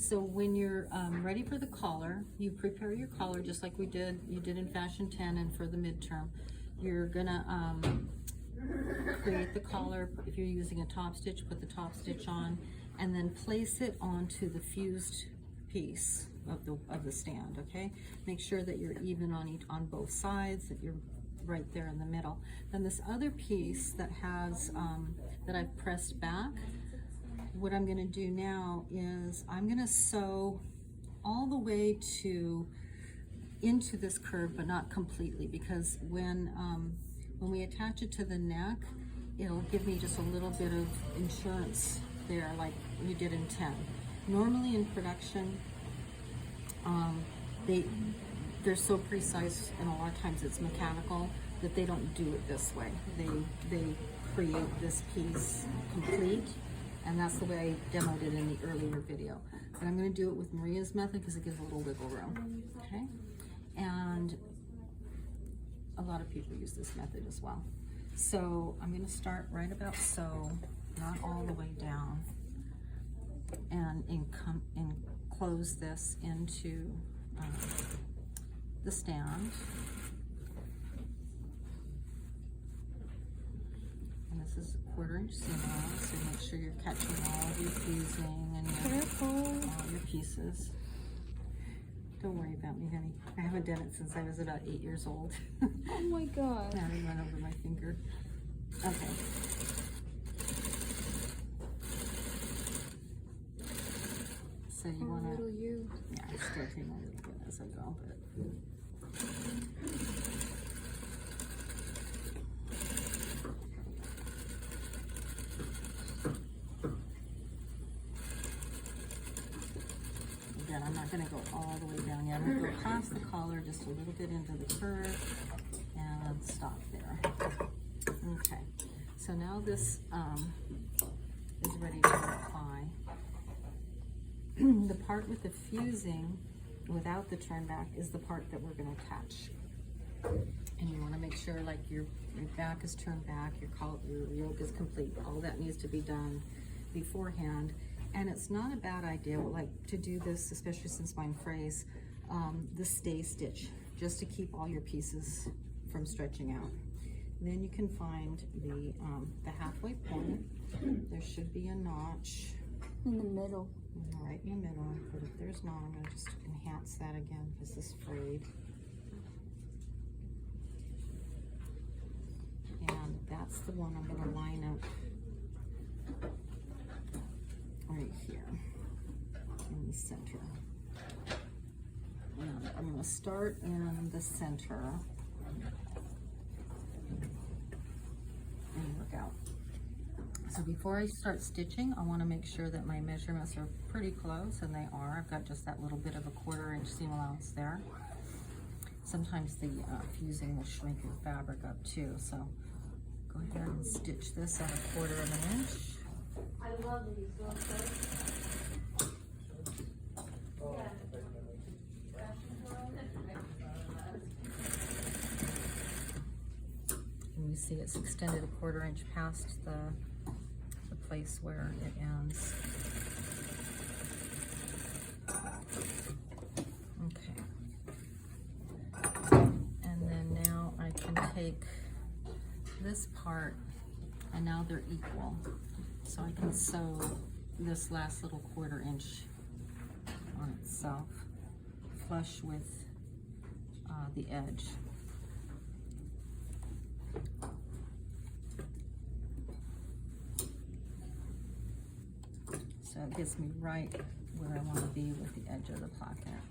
So when you're ready for the collar, you prepare your collar just like you did in Fashion 10 and for the midterm. You're gonna create the collar. If you're using a top stitch, put the top stitch on, and then place it onto the fused piece of the stand. Okay, make sure that you're even on both sides, that you're right there in the middle. Then this other piece that has that I've pressed back, what I'm going to do now is I'm going to sew all the way into this curve, but not completely, because when we attach it to the neck, it'll give me just a little bit of insurance there, like we did in 10. Normally in production, they're so precise, and a lot of times it's mechanical, that they don't do it this way. They create this piece complete, and that's the way I demoed it in the earlier video. But I'm going to do it with Maria's method because it gives a little wiggle room. Okay, and a lot of people use this method as well. So I'm going to start right about so, not all the way down, and enclose this into the stand. And this is a 1/4 inch seam allowance, so make sure you're catching all of your fusing and all your pieces. Don't worry about me, honey. I haven't done it since I was about 8 years old. Oh my god. Now I run over my finger. Okay. So you want to, little you. yeah, I still take a little bit as I go, but. Again, I'm not going to go all the way down yet. I'm going to go past the collar just a little bit into the curve and stop there. Okay, so now this is ready to apply. The part with the fusing without the turn back is the part that we're going to attach. And you want to make sure like your back is turned back, your yoke is complete. All that needs to be done beforehand. And it's not a bad idea, like, to do this, especially since mine frays, the stay stitch, just to keep all your pieces from stretching out. And then you can find the halfway point. There should be a notch in the middle. Right in the middle. But if there's not, I'm going to just enhance that again because this is frayed. And that's the one I'm going to line up right here in the center. And I'm going to start in the center and work out. So before I start stitching, I want to make sure that my measurements are pretty close, and they are. I've got just that little bit of a 1/4 inch seam allowance there. Sometimes the fusing will shrink your fabric up too, so go ahead and stitch this at a 1/4 inch. I love these. And you see it's extended a 1/4 inch past the place where it ends. Okay. And then now I can take this part, and now they're equal. So I can sew this last little 1/4 inch on itself, flush with the edge. So it gets me right where I want to be with the edge of the pocket.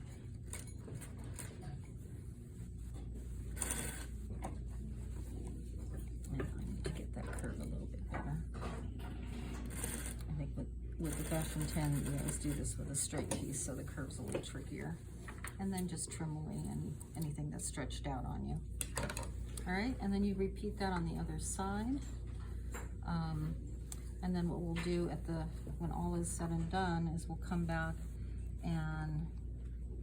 And I need to get that curve a little bit better. I think with the Fashion 10, you always do this with a straight piece, so the curve's a little trickier. And then just trim away anything that's stretched out on you. All right, and then you repeat that on the other side. And then what we'll do when all is said and done is we'll come back and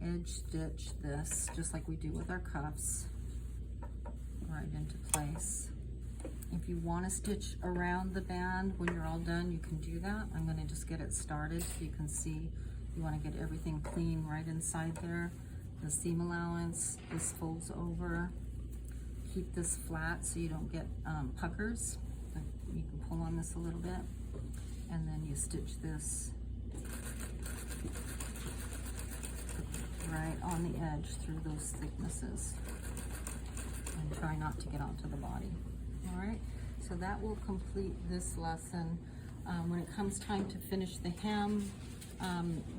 edge stitch this just like we do with our cuffs right into place. If you want to stitch around the band when you're all done, you can do that. I'm going to just get it started so you can see You want to get everything clean right inside there. The seam allowance, this folds over. Keep this flat so you don't get puckers. You can pull on this a little bit, and then you stitch this right on the edge through those thicknesses, and try not to get onto the body. All right, so that will complete this lesson. When it comes time to finish the hem,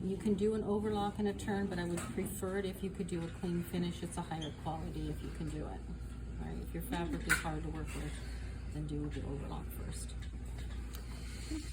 you can do an overlock and a turn, but I would prefer it if you could do a clean finish. It's a higher quality if you can do it. All right, if your fabric is hard to work with, then do the overlock first.